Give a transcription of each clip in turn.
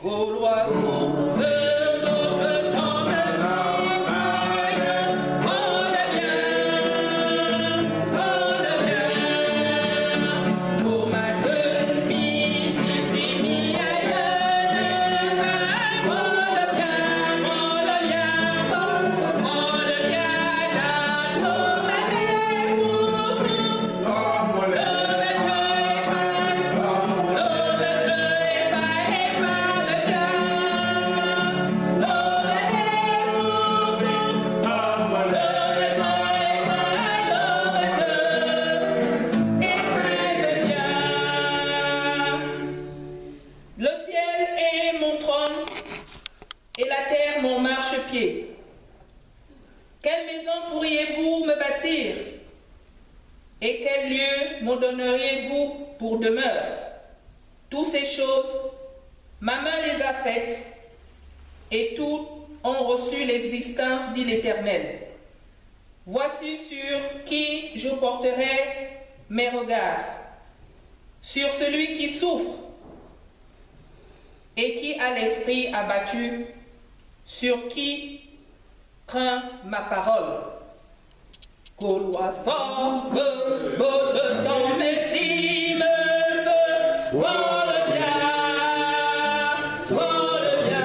qu'au loiseau de notre tendre travail, on est bien, au matin, si, mi, aïe, on est bien, le ciel est mon trône et la terre mon marchepied. Quelle maison pourriez-vous me bâtir? Et quel lieu me donneriez-vous pour demeure? Toutes ces choses, ma main les a faites, et toutes ont reçu l'existence, dit l'Éternel. Voici sur qui je porterai mes regards, sur celui qui souffre et qui a l'esprit abattu, sur qui craint ma parole. Gaulois sorte de ton messie me veut, vole bien, vole bien.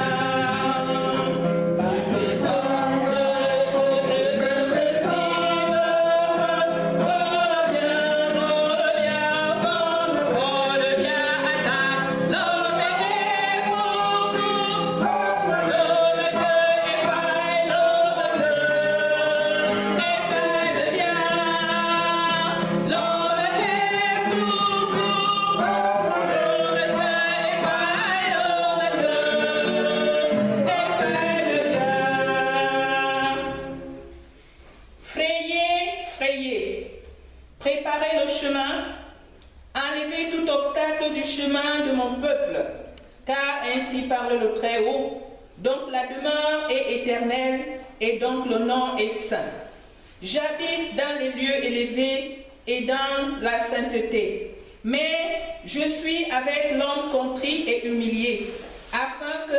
Préparez le chemin, enlevez tout obstacle du chemin de mon peuple, car ainsi parle le Très-Haut, donc la demeure est éternelle et donc le nom est saint. J'habite dans les lieux élevés et dans la sainteté, mais je suis avec l'homme contrit et humilié, afin de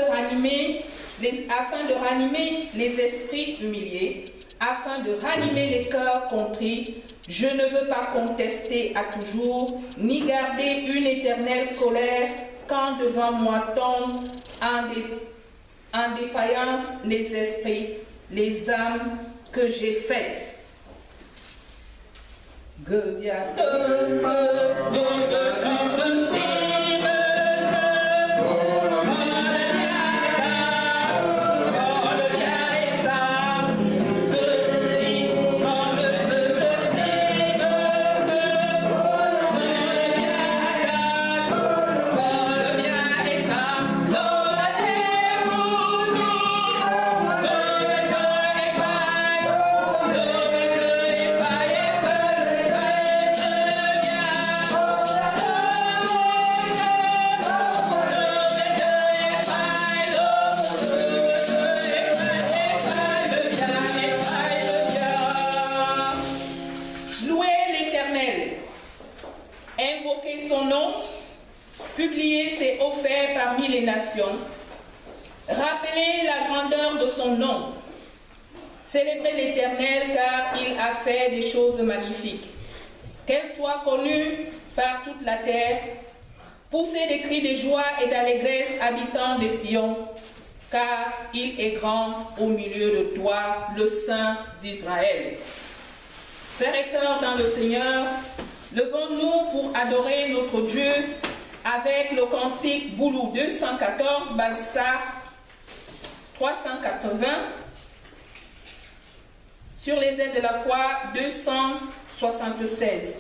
ranimer les esprits humiliés, afin de ranimer les cœurs contrits. Je ne veux pas contester à toujours, ni garder une éternelle colère, quand devant moi tombent en défaillance les esprits, les âmes que j'ai faites. Publiez ses hauts faits parmi les nations. Rappelez la grandeur de son nom. Célébrez l'Éternel car il a fait des choses magnifiques. Qu'elle soit connue par toute la terre. Poussez des cris de joie et d'allégresse, habitants de Sion, car il est grand au milieu de toi, le Saint d'Israël. Frères et sœurs dans le Seigneur, levons-nous pour adorer notre Dieu avec le cantique Boulou 214, Bassar 380, sur les ailes de la foi 276.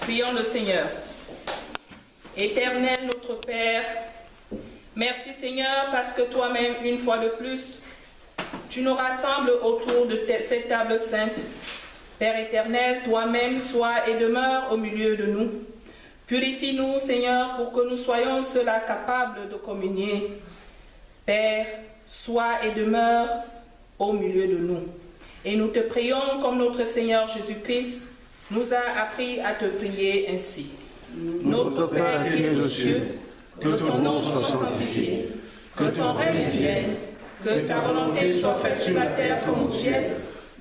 Prions le Seigneur. Éternel notre Père, merci Seigneur parce que toi-même, une fois de plus, tu nous rassembles autour de cette table sainte. Père éternel, toi-même, sois et demeure au milieu de nous. Purifie-nous, Seigneur, pour que nous soyons ceux-là capables de communier. Père, sois et demeure au milieu de nous. Et nous te prions comme notre Seigneur Jésus-Christ nous a appris à te prier ainsi. Notre Père qui es aux cieux, que ton nom soit sanctifié, que ton règne vienne, que ta volonté soit faite sur la terre comme au ciel.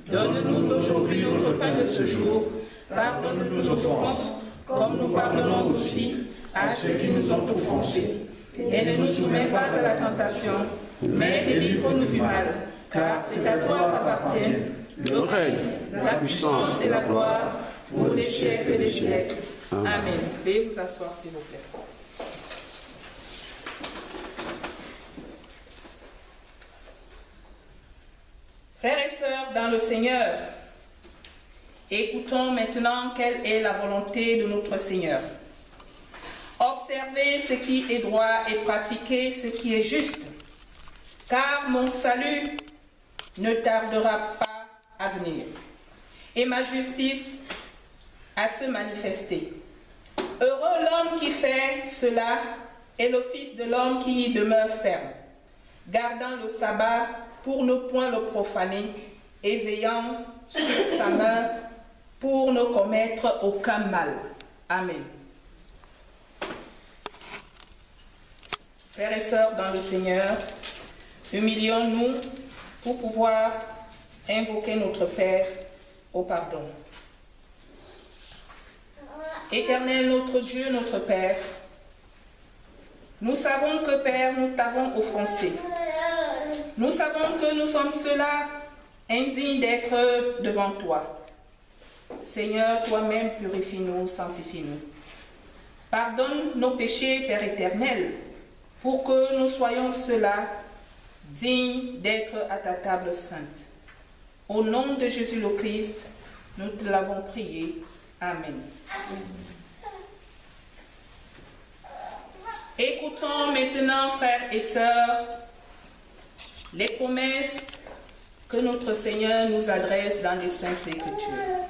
Donne-nous aujourd'hui notre pain de ce jour. Pardonne-nous nos offenses, comme nous pardonnons aussi à ceux qui nous ont offensés. Et ne nous soumets pas à la tentation, mais délivre-nous du mal, car c'est à toi qu'appartiennent le règne, la puissance et la gloire pour les siècles des siècles. Amen. Veuillez vous asseoir, s'il vous plaît. Frères et sœurs dans le Seigneur, écoutons maintenant quelle est la volonté de notre Seigneur. Observez ce qui est droit et pratiquez ce qui est juste, car mon salut ne tardera pas à venir, et ma justice à se manifester. Heureux l'homme qui fait cela, et le Fils de l'homme qui y demeure ferme, gardant le sabbat pour ne point le profaner, et veillant sur sa main pour ne commettre aucun mal. Amen. Frères et sœurs dans le Seigneur, humilions-nous pour pouvoir invoquer notre Père au pardon. Éternel notre Dieu, notre Père, nous savons que, Père, nous t'avons offensé. Nous savons que nous sommes ceux-là indignes d'être devant toi. Seigneur, toi-même, purifie-nous, sanctifie-nous. Pardonne nos péchés, Père éternel, pour que nous soyons ceux-là dignes d'être à ta table sainte. Au nom de Jésus le Christ, nous te l'avons prié. Amen. Écoutons maintenant, frères et sœurs, les promesses que notre Seigneur nous adresse dans les Saintes Écritures.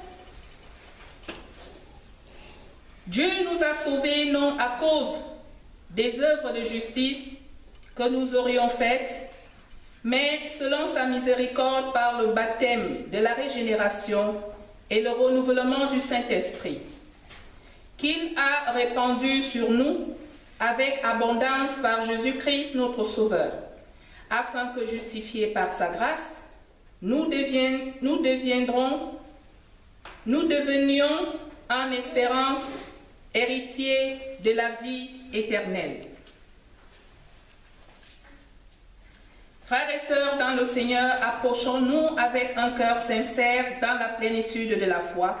Dieu nous a sauvés non à cause des œuvres de justice que nous aurions faites, mais selon sa miséricorde par le baptême de la régénération et le renouvellement du Saint-Esprit, qu'il a répandu sur nous avec abondance par Jésus-Christ notre Sauveur, afin que, justifiés par sa grâce, nous devenions en espérance héritiers de la vie éternelle. Frères et sœurs dans le Seigneur, approchons-nous avec un cœur sincère dans la plénitude de la foi,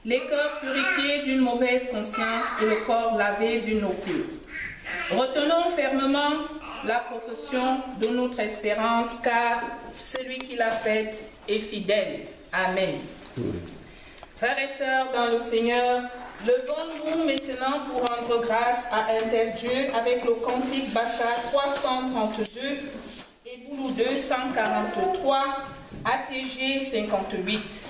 les cœurs purifiés d'une mauvaise conscience et le corps lavé d'une eau pure. Retenons fermement la profession de notre espérance, car celui qui l'a faite est fidèle. Amen. Frères et sœurs dans le Seigneur, levons-nous maintenant pour rendre grâce à un tel Dieu avec le cantique Bassa 332 et Boulou 243, ATG 58.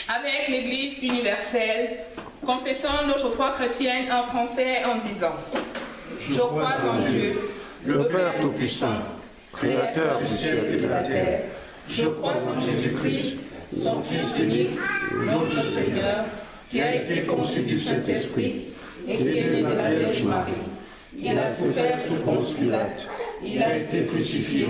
Avec l'Église universelle, confessons notre foi chrétienne en français en disant: Je crois en Dieu, le Père Tout-Puissant, Créateur du ciel et de la terre. Je crois en Jésus-Christ, son Fils unique, notre Seigneur, qui a été conçu du Saint-Esprit et qui est né de la Vierge Marie. Il a souffert sous Ponce Pilate, il a été crucifié,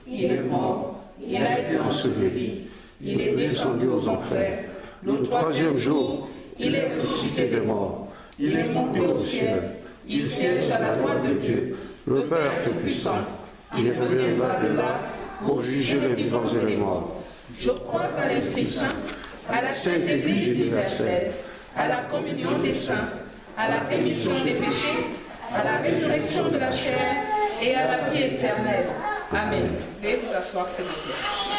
il est mort, il a été enseveli, il est descendu aux enfers. Le troisième jour, il est ressuscité des morts, il est monté au ciel, il siège à la droite de Dieu, Le Père Tout-Puissant, il reviendra de là pour juger les vivants et les morts. Je crois à l'Esprit Saint, à la Sainte Église universelle, à la communion des saints, à la rémission des péchés, à la résurrection de la chair et à la vie éternelle. Amen. Veuillez vous asseoir, s'il vous plaît.